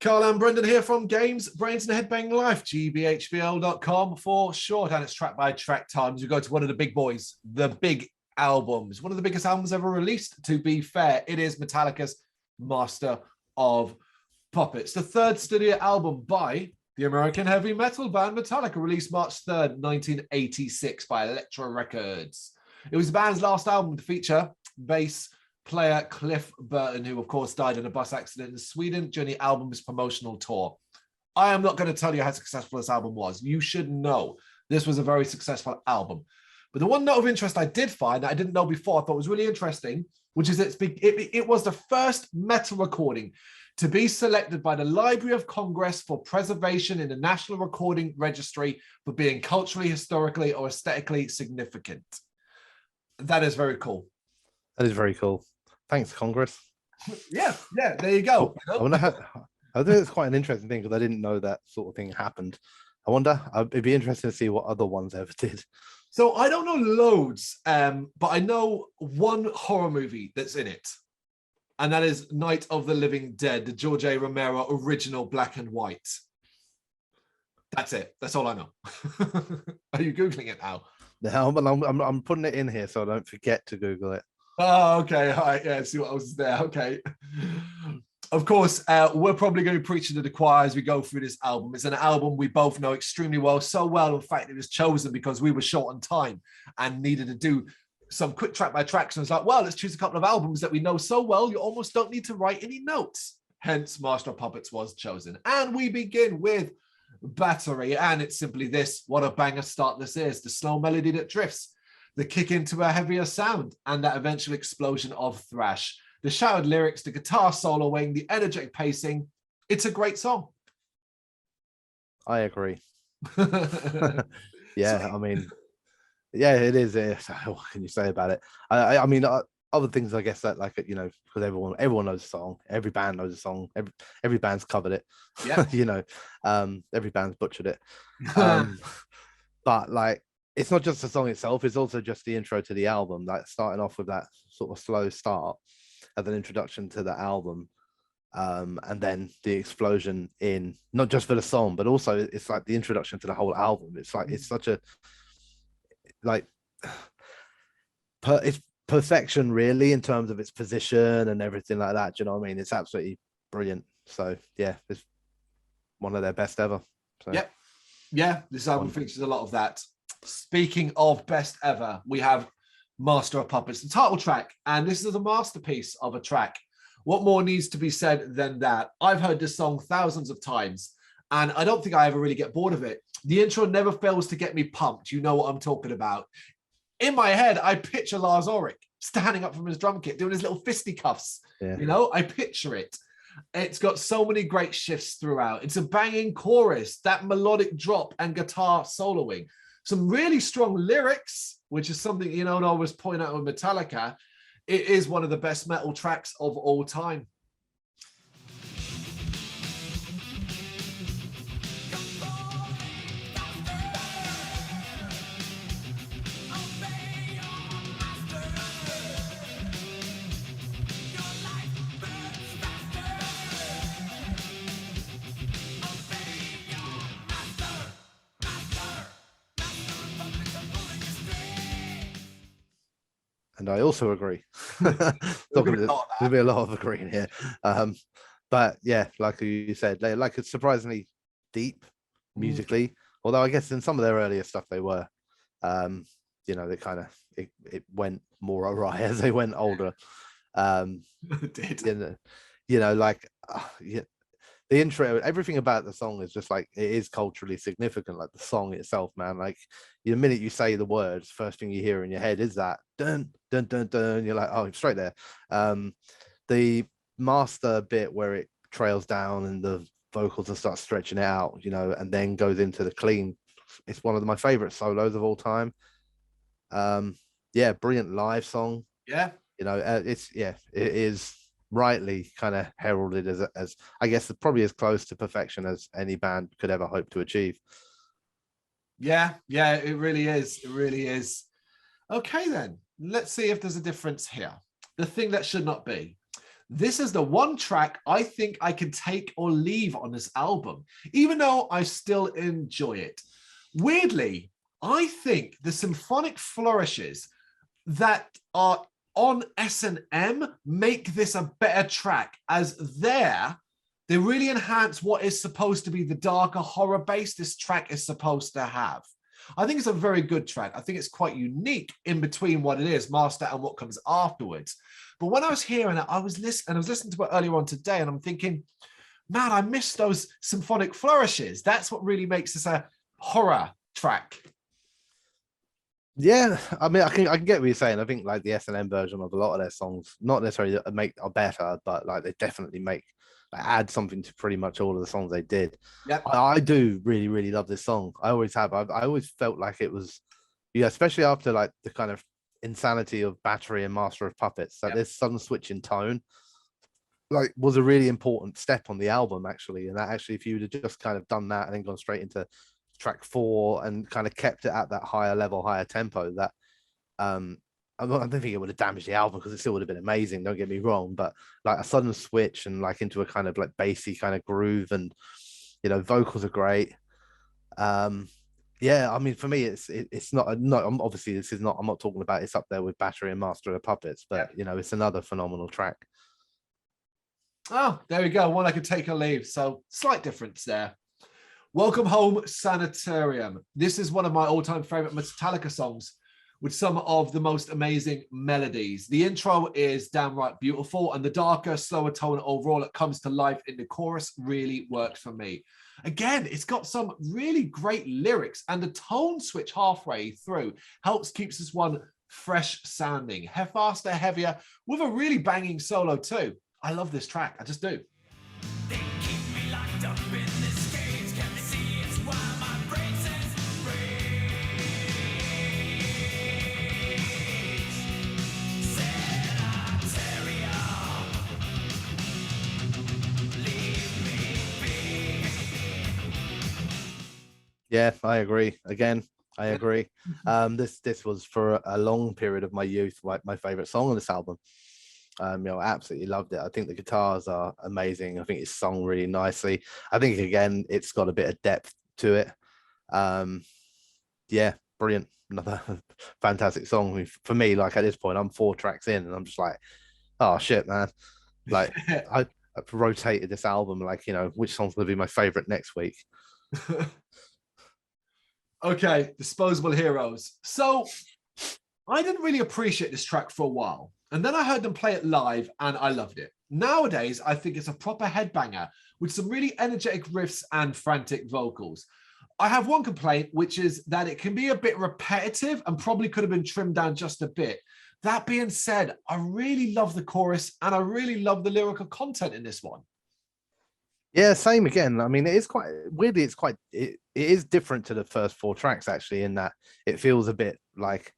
Carl and Brendan here from Games, Brains and Head-Banging Life, gbhblofficial.com for short, and it's track by track times. We go to one of the big boys, the big albums, one of the biggest albums ever released, to be fair. It is Metallica's Master of Puppets, the third studio album by the American heavy metal band Metallica, released March 3rd, 1986 by Elektra Records. It was the band's last album to feature bass player Cliff Burton, who of course died in a bus accident in Sweden during the album's promotional tour. I am not going to tell you how successful this album was. You should know this was a very successful album. But the one note of interest I did find that I didn't know before, I thought was really interesting, which is it was the first metal recording to be selected by the Library of Congress for preservation in the National Recording Registry for being culturally, historically, or aesthetically significant. That is very cool. That is very cool. Thanks, Congress. Yeah, there you go. I wonder how, I think it's quite an interesting thing because I didn't know that sort of thing happened. I wonder, it'd be interesting to see what other ones ever did. So I don't know loads, but I know one horror movie that's in it. And that is Night of the Living Dead, the George A. Romero original black and white. That's it. That's all I know. Are you Googling it now? No, but I'm putting it in here so I don't forget to Google it. Oh, okay. All right. Yeah, see what else is there. Okay. Of course, we're probably going to be preaching to the choir as we go through this album. It's an album we both know extremely well, so well, in fact, it was chosen because we were short on time and needed to do some quick track by tracks. And it's like, well, let's choose a couple of albums that we know so well, you almost don't need to write any notes. Hence, Master of Puppets was chosen. And we begin with Battery. And it's simply this. What a banger start this is. The slow melody that drifts, the kick into a heavier sound, and that eventual explosion of thrash. The shouted lyrics, the guitar soloing, the energetic pacing. It's a great song. I agree. Yeah, I mean, yeah, it is. What can you say about it? I mean, other things, I guess, that, like, you know, because everyone knows the song. Every band knows the song. Every band's covered it. Yeah. You know, every band's butchered it. But like, it's not just the song itself. It's also just the intro to the album. Like starting off with that sort of slow start as an introduction to the album, and then the explosion in not just for the song, but also it's like the introduction to the whole album. It's like it's such a it's perfection, really, in terms of its position and everything like that. Do you know what I mean? It's absolutely brilliant. So yeah, it's one of their best ever. So, yeah, this album features a lot of that. Speaking of best ever, we have Master of Puppets, the title track, and this is a masterpiece of a track. What more needs to be said than that? I've heard this song thousands of times, and I don't think I ever really get bored of it. The intro never fails to get me pumped. You know what I'm talking about. In my head, I picture Lars Ulrich standing up from his drum kit, doing his little fisticuffs. Yeah. You know, I picture it. It's got so many great shifts throughout. It's a banging chorus, that melodic drop and guitar soloing. Some really strong lyrics, which is something, you know, I always point out with Metallica. It is one of the best metal tracks of all time. And I also agree. There'll be a lot of agreeing here. But yeah, like you said, like it's surprisingly deep musically. Although I guess in some of their earlier stuff they were, you know, they kind of it went more awry as they went older. It did. You know, like the intro, everything about the song is just like, it is culturally significant. Like the song itself, man, like the minute you say the words, first thing you hear in your head is that dun dun dun dun. You're like, oh, straight there. The master bit where it trails down and the vocals and start stretching it out, you know, and then goes into the clean. It's one of my favorite solos of all time. Yeah, brilliant live song. Yeah, you know, it is rightly kind of heralded as I guess probably as close to perfection as any band could ever hope to achieve. Yeah, it really is. It really is. Okay, then let's see if there's a difference here. The thing that should not be. This is the one track I think I can take or leave on this album, even though I still enjoy it. Weirdly, I think the symphonic flourishes that are on S&M make this a better track, as they really enhance what is supposed to be the darker horror base this track is supposed to have. I think it's a very good track. I think it's quite unique in between what it is, Master, and what comes afterwards. But when I was hearing it, I was listening to it earlier on today, and I'm thinking, man, I miss those symphonic flourishes. That's what really makes this a horror track. Yeah, I mean, I can get what you're saying. I think like the S&M version of a lot of their songs, not necessarily are better, but like they definitely add something to pretty much all of the songs they did. Yep. I do really, really love this song. I always have. I always felt like it was, yeah, especially after like the kind of insanity of Battery and Master of Puppets, that this sudden switch in tone like was a really important step on the album, actually. And that actually, if you would have just kind of done that and then gone straight into track 4 and kind of kept it at that higher level, higher tempo, that I don't think it would have damaged the album, because it still would have been amazing, don't get me wrong, but like a sudden switch and like into a kind of like bassy kind of groove, and you know, vocals are great. Yeah, I mean, for me, it's not obviously this is not, I'm not talking about it's up there with Battery and Master of the Puppets, but you know, it's another phenomenal track. Oh, there we go. One I could take or leave. So slight difference there. Welcome Home, Sanitarium. This is one of my all-time favorite Metallica songs, with some of the most amazing melodies. The intro is downright beautiful, and the darker, slower tone overall that comes to life in the chorus really works for me. Again, it's got some really great lyrics, and the tone switch halfway through helps keeps this one fresh sounding, faster, heavier, with a really banging solo too. I love this track. I just do. They keep me locked up in this cage. Can't they see it's why my brain says Yeah, I agree. Again, I agree. This was for a long period of my youth my favorite song on this album. You know, I absolutely loved it. I think the guitars are amazing. I think it's sung really nicely. I think again, it's got a bit of depth to it. Yeah, brilliant. Another fantastic song. I mean, for me, like at this point, I'm 4 tracks in, and I'm just like, oh shit, man. Like I've rotated this album, like, you know, which song's gonna be my favorite next week. Okay, Disposable Heroes. So I didn't really appreciate this track for a while, and then I heard them play it live and I loved it. Nowadays, I think it's a proper headbanger with some really energetic riffs and frantic vocals. I have one complaint, which is that it can be a bit repetitive and probably could have been trimmed down just a bit. That being said, I really love the chorus and I really love the lyrical content in this one. Yeah, same again. I mean, it is quite weirdly, it is different to the first 4 tracks, actually, in that it feels a bit like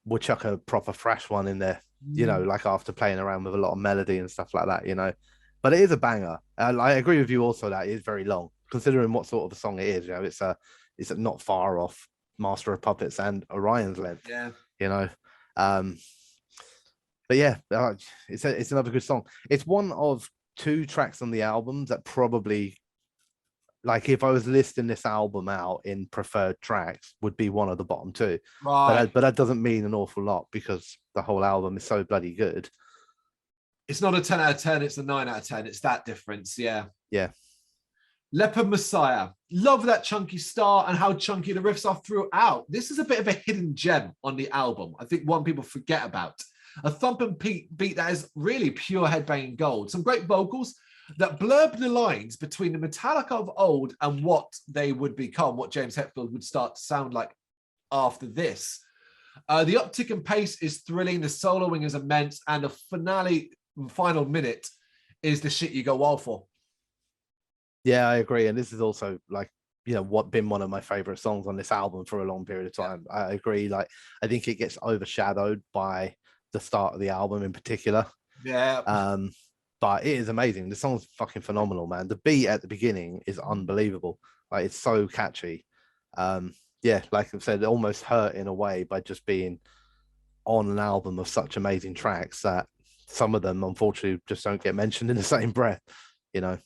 we'll chuck a proper fresh one in there, you know, like after playing around with a lot of melody and stuff like that, you know. But it is a banger. I agree with you also that it is very long, considering what sort of a song it is. You know, it's not far off Master of Puppets and Orion's length. Yeah, you know. But yeah, it's another good song. It's one of 2 tracks on the album that probably, like, if I was listing this album out in preferred tracks, would be one of the bottom 2. right. But that doesn't mean an awful lot, because the whole album is so bloody good. It's not a 10 out of 10, it's a 9 out of 10. It's that difference, yeah. Yeah. Leopard Messiah. Love that chunky start and how chunky the riffs are throughout. This is a bit of a hidden gem on the album. I think one people forget about. A thumping beat that is really pure headbanging gold. Some great vocals that blurb the lines between the Metallica of old and what they would become, what James Hetfield would start to sound like after this. The uptick in pace is thrilling. The soloing is immense. And the final minute is the shit you go wild for. Yeah, I agree. And this is also, like, you know, what been one of my favorite songs on this album for a long period of time. I agree. Like, I think it gets overshadowed by the start of the album in particular. Yeah. But it is amazing. The song's fucking phenomenal, man. The beat at the beginning is unbelievable. Like, it's so catchy. Yeah, like I said, it almost hurt in a way by just being on an album of such amazing tracks that, some of them unfortunately just don't get mentioned in the same breath, you know.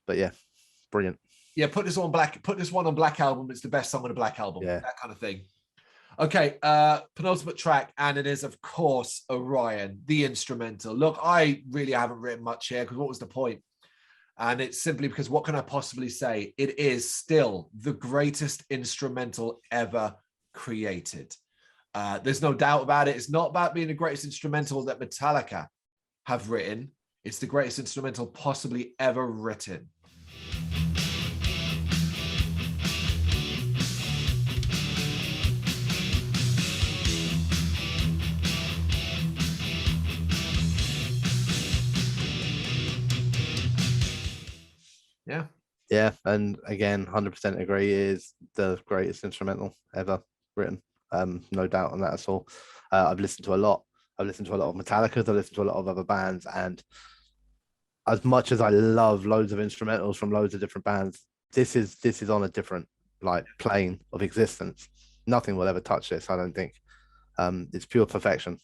But yeah, brilliant. Yeah, put this one on Black Album. It's the best song on the Black Album. Yeah. That kind of thing. Okay, penultimate track, and it is, of course, Orion, the instrumental. Look, I really haven't written much here because what was the point? And it's simply because what can I possibly say? It is still the greatest instrumental ever created. There's no doubt about it. It's not about being the greatest instrumental that Metallica have written. It's the greatest instrumental possibly ever written. Yeah. Yeah, and again, 100% agree. It is the greatest instrumental ever written. No doubt on that at all. I've listened to a lot. I've listened to a lot of Metallica. I've listened to a lot of other bands, and as much as I love loads of instrumentals from loads of different bands, this is on a different like plane of existence. Nothing will ever touch this, I don't think. It's pure perfection.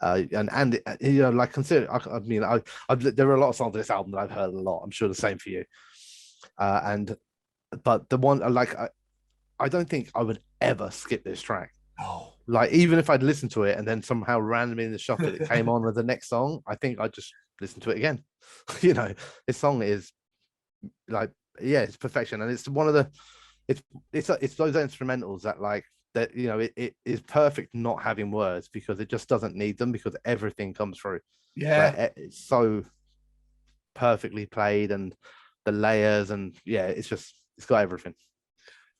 And you know, like consider, I mean, there are a lot of songs on this album that I've heard a lot. I'm sure the same for you. But the one like I don't think I would ever skip this track. Oh, like even if I'd listened to it and then somehow randomly in the shuffle it came on with the next song, I think I'd just listen to it again. You know, this song is like, yeah, it's perfection, and it's one of the it's those instrumentals that like that, you know, it is perfect not having words because it just doesn't need them because everything comes through. yeah. Like, it's so perfectly played, and the layers, and yeah, it's got everything.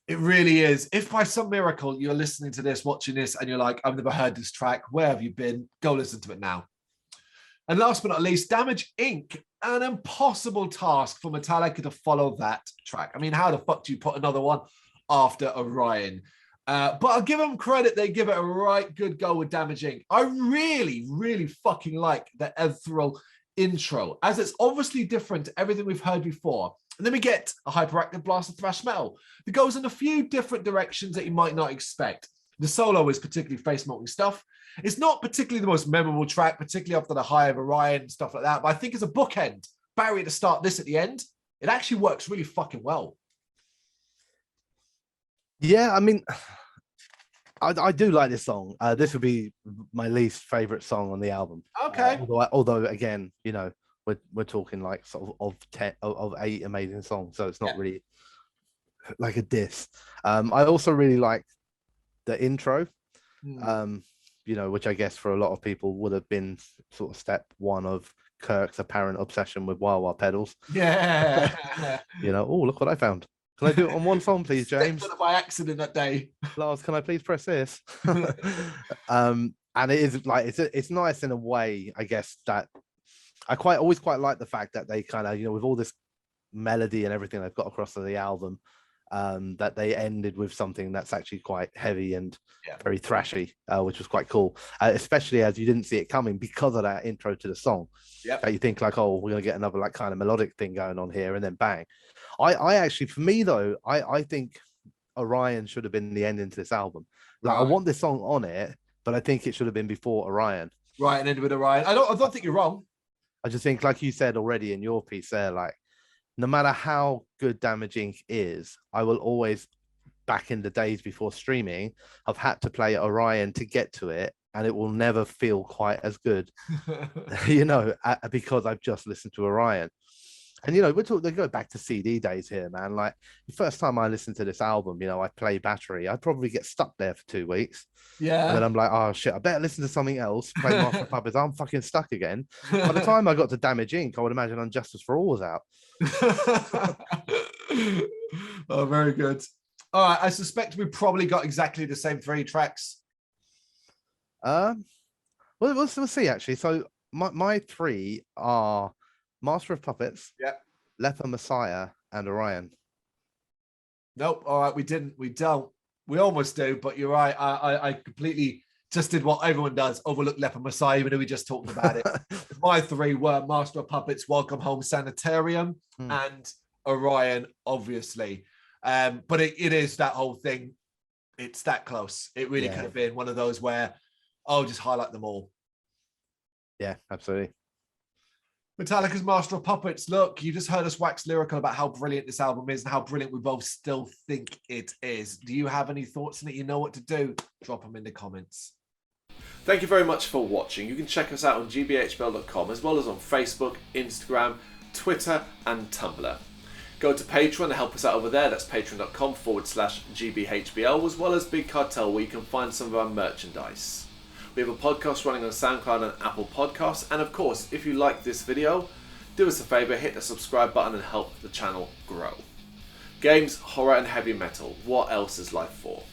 It really is. If by some miracle you're listening to this, watching this, and you're like, I've never heard this track, where have you been? Go listen to it now. And last but not least, Damage Inc. An impossible task for Metallica to follow that track. I mean, how the fuck do you put another one after Orion? But I'll give them credit. They give it a right good go with Damage Inc. I really, really fucking like the ethereal intro, as it's obviously different to everything we've heard before. And then we get a hyperactive blast of thrash metal that goes in a few different directions that you might not expect. The solo is particularly face-melting stuff. It's not particularly the most memorable track, particularly after the high of Orion and stuff like that, but I think as a bookend, Barry to start this at the end, it actually works really fucking well. Yeah, I mean, I do like this song. This would be my least favorite song on the album. Okay. Although again, you know, we're talking like sort of 8 amazing songs, so it's not really like a diss. I also really like the intro, you know, which I guess for a lot of people would have been sort of step one of Kirk's apparent obsession with wah wah pedals. Yeah. You know, oh, look what I found. Can I do it on one song, please, James? By accident that day. Lars, can I please press this? And it is like it's nice in a way, I guess, that I always quite like the fact that they kind of, you know, with all this melody and everything they've got across the album, that they ended with something that's actually quite heavy and very thrashy, which was quite cool, especially as you didn't see it coming because of that intro to the song. Yeah, you think like, oh, we're gonna get another like kind of melodic thing going on here, and then bang. I actually, for me though, I think Orion should have been the ending to this album. Like, I want this song on it, but I think it should have been before Orion. Right, and ended with Orion. I don't think you're wrong. I just think, like you said already in your piece there, like, no matter how good Damage Inc. is, I will always, back in the days before streaming, I've had to play Orion to get to it, and it will never feel quite as good, you know, because I've just listened to Orion. And, you know, they go back to CD days here, man. Like, the first time I listened to this album, you know, I play Battery, I'd probably get stuck there for 2 weeks. Yeah. And then I'm like, oh, shit, I better listen to something else. Play Master of Puppets. I'm fucking stuck again. By the time I got to Damage Inc., I would imagine Unjustice for All was out. Oh, very good. All right, I suspect we probably got exactly the same 3 tracks. Well, we'll see, actually. So my 3 are Master of Puppets, Leper Messiah, and Orion. Nope. All right, we don't. We almost do, but you're right. I completely just did what everyone does, overlook Leper Messiah, even though we just talked about it. My 3 were Master of Puppets, Welcome Home, Sanitarium, and Orion, obviously. But it is that whole thing. It's that close. It really could have been one of those where I'll just highlight them all. Yeah, absolutely. Metallica's Master of Puppets. Look, you just heard us wax lyrical about how brilliant this album is and how brilliant we both still think it is. Do you have any thoughts on it? You know what to do. Drop them in the comments. Thank you very much for watching. You can check us out on gbhbl.com as well as on Facebook, Instagram, Twitter and Tumblr. Go to Patreon to help us out over there. That's patreon.com/gbhbl, as well as Big Cartel, where you can find some of our merchandise. We have a podcast running on SoundCloud and Apple Podcasts. And of course, if you like this video, do us a favour, hit the subscribe button and help the channel grow. Games, horror and heavy metal. What else is life for?